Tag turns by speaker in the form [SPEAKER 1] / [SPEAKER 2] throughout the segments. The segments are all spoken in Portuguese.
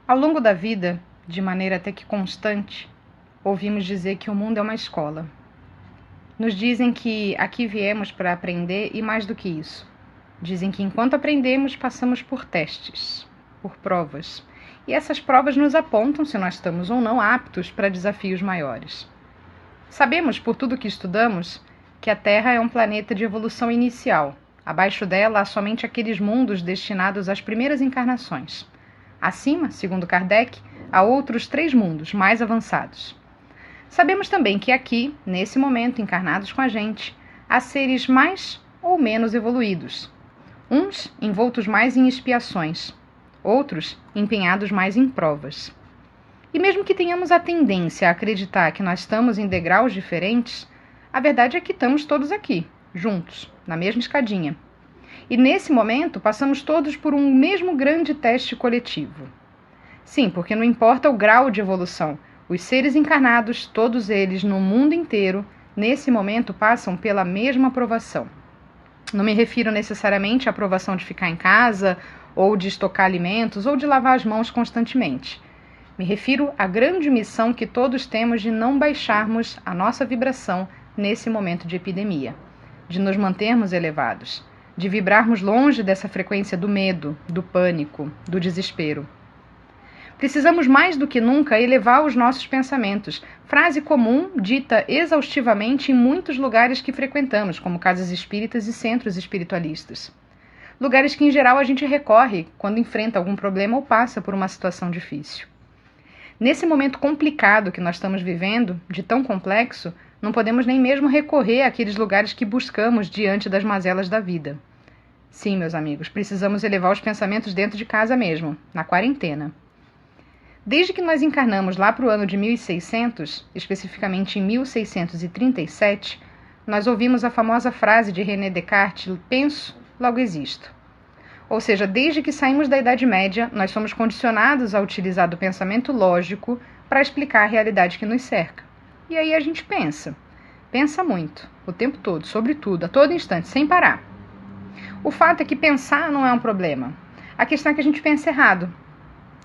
[SPEAKER 1] Ao longo da vida, de maneira até que constante, ouvimos dizer que o mundo é uma escola. Nos dizem que aqui viemos para aprender e mais do que isso. Dizem que enquanto aprendemos, passamos por testes, por provas. E essas provas nos apontam se nós estamos ou não aptos para desafios maiores. Sabemos, por tudo que estudamos, que a Terra é um planeta de evolução inicial. Abaixo dela há somente aqueles mundos destinados às primeiras encarnações. Acima, segundo Kardec, há outros 3 mundos mais avançados. Sabemos também que aqui, nesse momento, encarnados com a gente, há seres mais ou menos evoluídos. Uns envoltos mais em expiações, outros empenhados mais em provas. E mesmo que tenhamos a tendência a acreditar que nós estamos em degraus diferentes, a verdade é que estamos todos aqui, juntos, na mesma escadinha. E nesse momento passamos todos por um mesmo grande teste coletivo. Sim, porque não importa o grau de evolução, os seres encarnados, todos eles no mundo inteiro, nesse momento passam pela mesma aprovação. Não me refiro necessariamente à aprovação de ficar em casa, ou de estocar alimentos, ou de lavar as mãos constantemente. Me refiro à grande missão que todos temos de não baixarmos a nossa vibração nesse momento de epidemia, de nos mantermos elevados, de vibrarmos longe dessa frequência do medo, do pânico, do desespero. Precisamos mais do que nunca elevar os nossos pensamentos, frase comum dita exaustivamente em muitos lugares que frequentamos, como casas espíritas e centros espiritualistas. Lugares que em geral a gente recorre quando enfrenta algum problema ou passa por uma situação difícil. Nesse momento complicado que nós estamos vivendo, de tão complexo, não podemos nem mesmo recorrer àqueles lugares que buscamos diante das mazelas da vida. Sim, meus amigos, precisamos elevar os pensamentos dentro de casa mesmo, na quarentena. Desde que nós encarnamos lá para o ano de 1600, especificamente em 1637, nós ouvimos a famosa frase de René Descartes, penso, logo existo. Ou seja, desde que saímos da Idade Média, nós somos condicionados a utilizar do pensamento lógico para explicar a realidade que nos cerca. E aí a gente pensa muito, o tempo todo, sobre tudo, a todo instante, sem parar. O fato é que pensar não é um problema. A questão é que a gente pensa errado.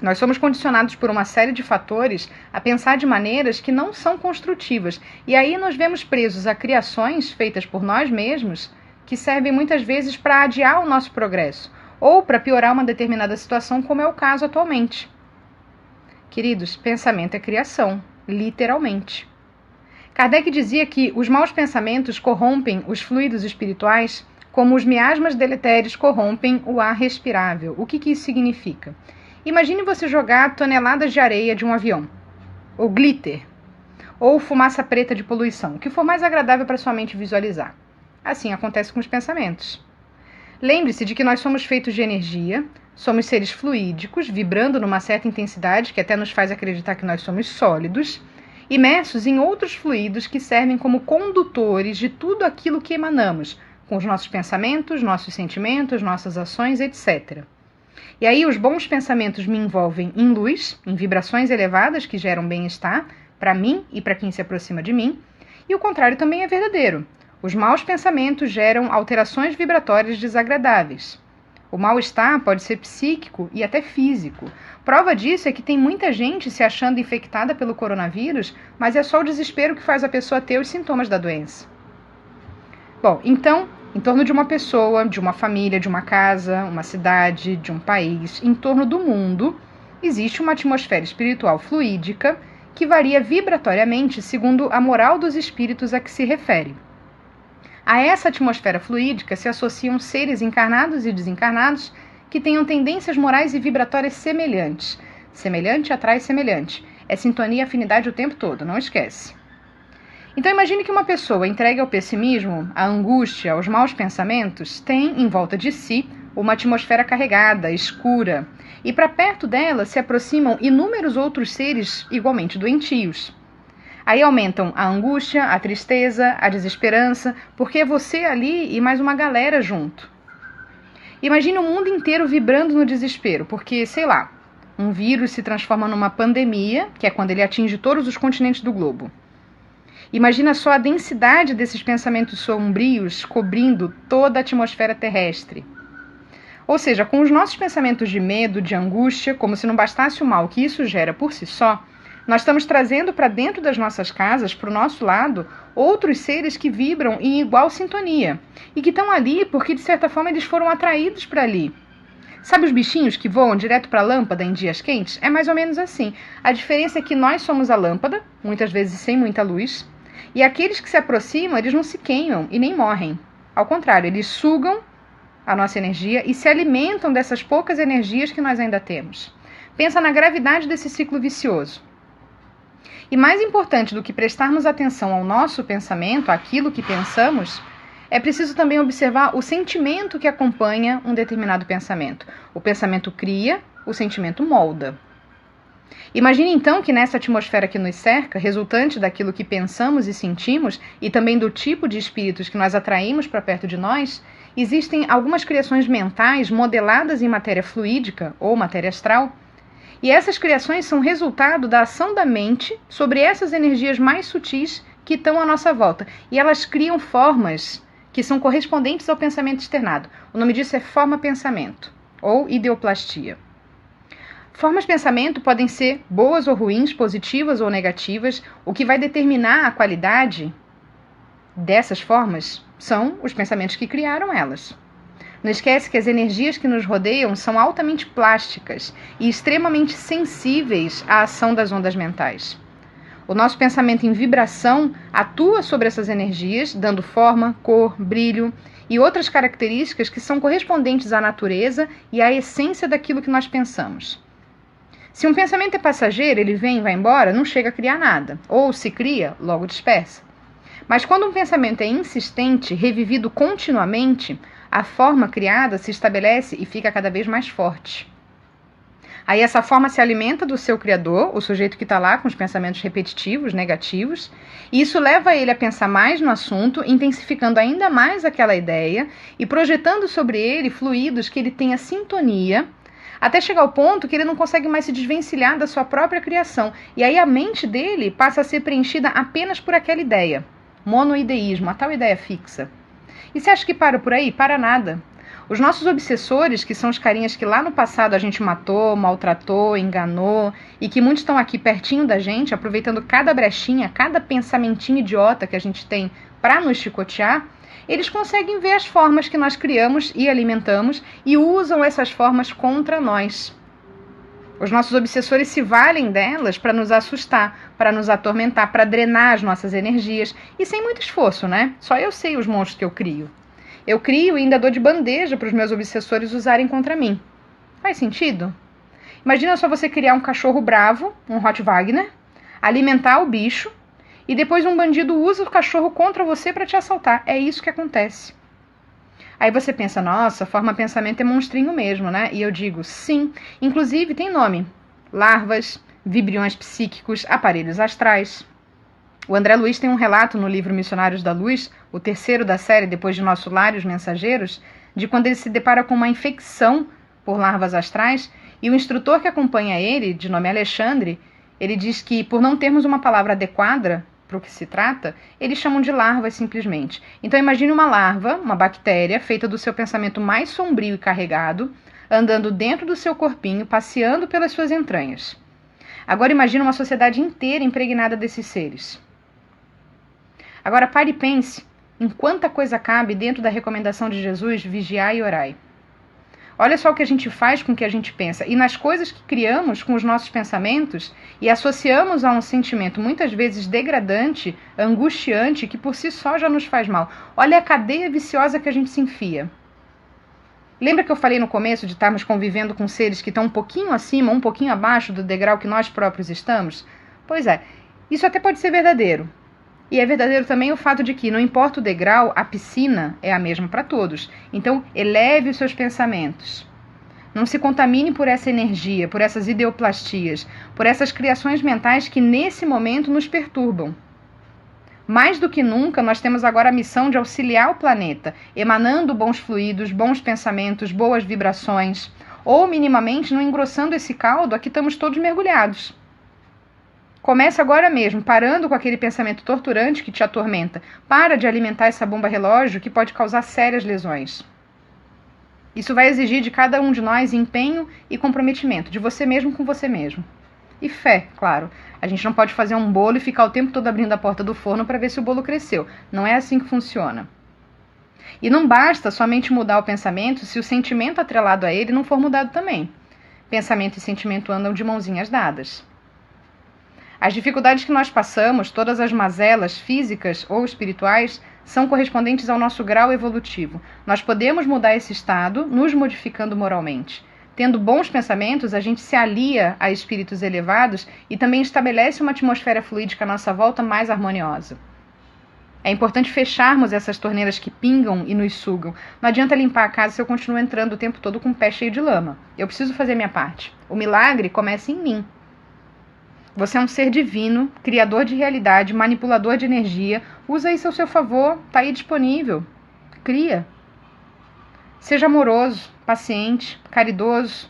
[SPEAKER 1] Nós somos condicionados por uma série de fatores a pensar de maneiras que não são construtivas. E aí nós vemos presos a criações feitas por nós mesmos que servem muitas vezes para adiar o nosso progresso ou para piorar uma determinada situação, como é o caso atualmente. Queridos, pensamento é criação, literalmente. Kardec dizia que os maus pensamentos corrompem os fluidos espirituais como os miasmas deletérios corrompem o ar respirável. O que isso significa? Imagine você jogar toneladas de areia de um avião, ou glitter, ou fumaça preta de poluição, o que for mais agradável para sua mente visualizar. Assim acontece com os pensamentos. Lembre-se de que nós somos feitos de energia, somos seres fluídicos, vibrando numa certa intensidade que até nos faz acreditar que nós somos sólidos, imersos em outros fluidos que servem como condutores de tudo aquilo que emanamos, com os nossos pensamentos, nossos sentimentos, nossas ações, etc. E aí os bons pensamentos me envolvem em luz, em vibrações elevadas que geram bem-estar para mim e para quem se aproxima de mim, e o contrário também é verdadeiro. Os maus pensamentos geram alterações vibratórias desagradáveis. O mal-estar pode ser psíquico e até físico. Prova disso é que tem muita gente se achando infectada pelo coronavírus, mas é só o desespero que faz a pessoa ter os sintomas da doença. Bom, então, em torno de uma pessoa, de uma família, de uma casa, uma cidade, de um país, em torno do mundo, existe uma atmosfera espiritual fluídica que varia vibratoriamente segundo a moral dos espíritos a que se refere. A essa atmosfera fluídica se associam seres encarnados e desencarnados que tenham tendências morais e vibratórias semelhantes. Semelhante atrai semelhante. É sintonia e afinidade o tempo todo, não esquece. Então imagine que uma pessoa entregue ao pessimismo, à angústia, aos maus pensamentos, tem em volta de si uma atmosfera carregada, escura, e para perto dela se aproximam inúmeros outros seres igualmente doentios. Aí aumentam a angústia, a tristeza, a desesperança, porque é você ali e mais uma galera junto. Imagine o mundo inteiro vibrando no desespero, porque, sei lá, um vírus se transforma numa pandemia, que é quando ele atinge todos os continentes do globo. Imagina só a densidade desses pensamentos sombrios cobrindo toda a atmosfera terrestre. Ou seja, com os nossos pensamentos de medo, de angústia, como se não bastasse o mal que isso gera por si só, nós estamos trazendo para dentro das nossas casas, para o nosso lado, outros seres que vibram em igual sintonia e que estão ali porque, de certa forma, eles foram atraídos para ali. Sabe os bichinhos que voam direto para a lâmpada em dias quentes? É mais ou menos assim. A diferença é que nós somos a lâmpada, muitas vezes sem muita luz, e aqueles que se aproximam, eles não se queimam e nem morrem. Ao contrário, eles sugam a nossa energia e se alimentam dessas poucas energias que nós ainda temos. Pensa na gravidade desse ciclo vicioso. E mais importante do que prestarmos atenção ao nosso pensamento, àquilo que pensamos, é preciso também observar o sentimento que acompanha um determinado pensamento. O pensamento cria, o sentimento molda. Imagine então que nessa atmosfera que nos cerca, resultante daquilo que pensamos e sentimos, e também do tipo de espíritos que nós atraímos para perto de nós, existem algumas criações mentais modeladas em matéria fluídica ou matéria astral, e essas criações são resultado da ação da mente sobre essas energias mais sutis que estão à nossa volta. E elas criam formas que são correspondentes ao pensamento externado. O nome disso é forma-pensamento, ou ideoplastia. Formas-pensamento podem ser boas ou ruins, positivas ou negativas. O que vai determinar a qualidade dessas formas são os pensamentos que criaram elas. Não esquece que as energias que nos rodeiam são altamente plásticas e extremamente sensíveis à ação das ondas mentais. O nosso pensamento em vibração atua sobre essas energias, dando forma, cor, brilho e outras características que são correspondentes à natureza e à essência daquilo que nós pensamos. Se um pensamento é passageiro, ele vem e vai embora, não chega a criar nada, ou se cria, logo dispersa. Mas quando um pensamento é insistente, revivido continuamente, a forma criada se estabelece e fica cada vez mais forte. Aí essa forma se alimenta do seu criador, o sujeito que está lá com os pensamentos repetitivos, negativos, e isso leva ele a pensar mais no assunto, intensificando ainda mais aquela ideia e projetando sobre ele fluidos que ele tenha sintonia, até chegar ao ponto que ele não consegue mais se desvencilhar da sua própria criação. E aí a mente dele passa a ser preenchida apenas por aquela ideia. Monoideísmo, a tal ideia fixa. E você acha que para por aí? Para nada. Os nossos obsessores, que são os carinhas que lá no passado a gente matou, maltratou, enganou, e que muitos estão aqui pertinho da gente, aproveitando cada brechinha, cada pensamentinho idiota que a gente tem para nos chicotear, eles conseguem ver as formas que nós criamos e alimentamos e usam essas formas contra nós. Os nossos obsessores se valem delas para nos assustar, para nos atormentar, para drenar as nossas energias. E sem muito esforço, né? Só eu sei os monstros que eu crio. Eu crio e ainda dou de bandeja para os meus obsessores usarem contra mim. Faz sentido? Imagina só você criar um cachorro bravo, um Rottweiler, alimentar o bicho, e depois um bandido usa o cachorro contra você para te assaltar. É isso que acontece. Aí você pensa, nossa, forma-pensamento é monstrinho mesmo, né? E eu digo, sim. Inclusive tem nome. Larvas, vibriões psíquicos, aparelhos astrais. O André Luiz tem um relato no livro Missionários da Luz, o terceiro da série Depois de Nosso Lar e os Mensageiros, de quando ele se depara com uma infecção por larvas astrais, e o instrutor que acompanha ele, de nome Alexandre, ele diz que por não termos uma palavra adequada para o que se trata, eles chamam de larvas simplesmente. Então imagine uma larva, uma bactéria, feita do seu pensamento mais sombrio e carregado, andando dentro do seu corpinho, passeando pelas suas entranhas. Agora imagine uma sociedade inteira impregnada desses seres. Agora pare e pense em quanta coisa cabe dentro da recomendação de Jesus, vigiai e orai. Olha só o que a gente faz com o que a gente pensa. E nas coisas que criamos com os nossos pensamentos e associamos a um sentimento muitas vezes degradante, angustiante, que por si só já nos faz mal. Olha a cadeia viciosa que a gente se enfia. Lembra que eu falei no começo de estarmos convivendo com seres que estão um pouquinho acima, um pouquinho abaixo do degrau que nós próprios estamos? Pois é, isso até pode ser verdadeiro. E é verdadeiro também o fato de que, não importa o degrau, a piscina é a mesma para todos. Então, eleve os seus pensamentos. Não se contamine por essa energia, por essas ideoplastias, por essas criações mentais que nesse momento nos perturbam. Mais do que nunca, nós temos agora a missão de auxiliar o planeta, emanando bons fluidos, bons pensamentos, boas vibrações, ou minimamente não engrossando esse caldo a que estamos todos mergulhados. Comece agora mesmo, parando com aquele pensamento torturante que te atormenta. Para de alimentar essa bomba relógio que pode causar sérias lesões. Isso vai exigir de cada um de nós empenho e comprometimento, de você mesmo com você mesmo. E fé, claro. A gente não pode fazer um bolo e ficar o tempo todo abrindo a porta do forno para ver se o bolo cresceu. Não é assim que funciona. E não basta somente mudar o pensamento se o sentimento atrelado a ele não for mudado também. Pensamento e sentimento andam de mãozinhas dadas. As dificuldades que nós passamos, todas as mazelas físicas ou espirituais, são correspondentes ao nosso grau evolutivo. Nós podemos mudar esse estado nos modificando moralmente. Tendo bons pensamentos, a gente se alia a espíritos elevados e também estabelece uma atmosfera fluídica à nossa volta mais harmoniosa. É importante fecharmos essas torneiras que pingam e nos sugam. Não adianta limpar a casa se eu continuo entrando o tempo todo com o pé cheio de lama. Eu preciso fazer minha parte. O milagre começa em mim. Você é um ser divino, criador de realidade, manipulador de energia. Usa isso ao seu favor, está aí disponível. Cria. Seja amoroso, paciente, caridoso.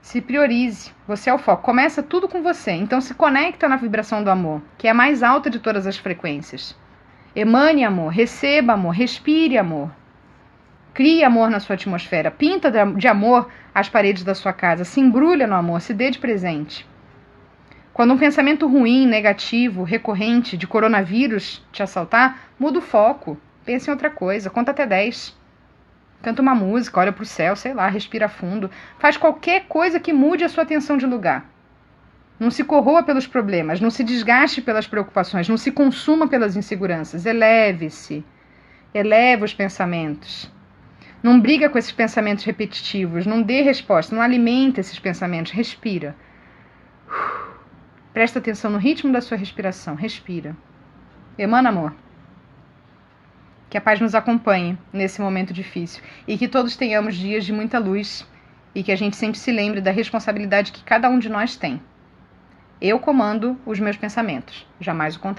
[SPEAKER 1] Se priorize. Você é o foco. Começa tudo com você. Então se conecta na vibração do amor, que é a mais alta de todas as frequências. Emane amor, receba amor, respire amor. Crie amor na sua atmosfera. Pinta de amor as paredes da sua casa. Se embrulha no amor, se dê de presente. Quando um pensamento ruim, negativo, recorrente, de coronavírus te assaltar, muda o foco. Pense em outra coisa. Conta até 10. Canta uma música, olha para o céu, sei lá, respira fundo. Faz qualquer coisa que mude a sua atenção de lugar. Não se corroa pelos problemas, não se desgaste pelas preocupações, não se consuma pelas inseguranças. Eleve-se. Eleve os pensamentos. Não briga com esses pensamentos repetitivos, não dê resposta, não alimente esses pensamentos. Respira. Presta atenção no ritmo da sua respiração. Respira. Emana amor. Que a paz nos acompanhe nesse momento difícil e que todos tenhamos dias de muita luz e que a gente sempre se lembre da responsabilidade que cada um de nós tem. Eu comando os meus pensamentos, jamais o contrário.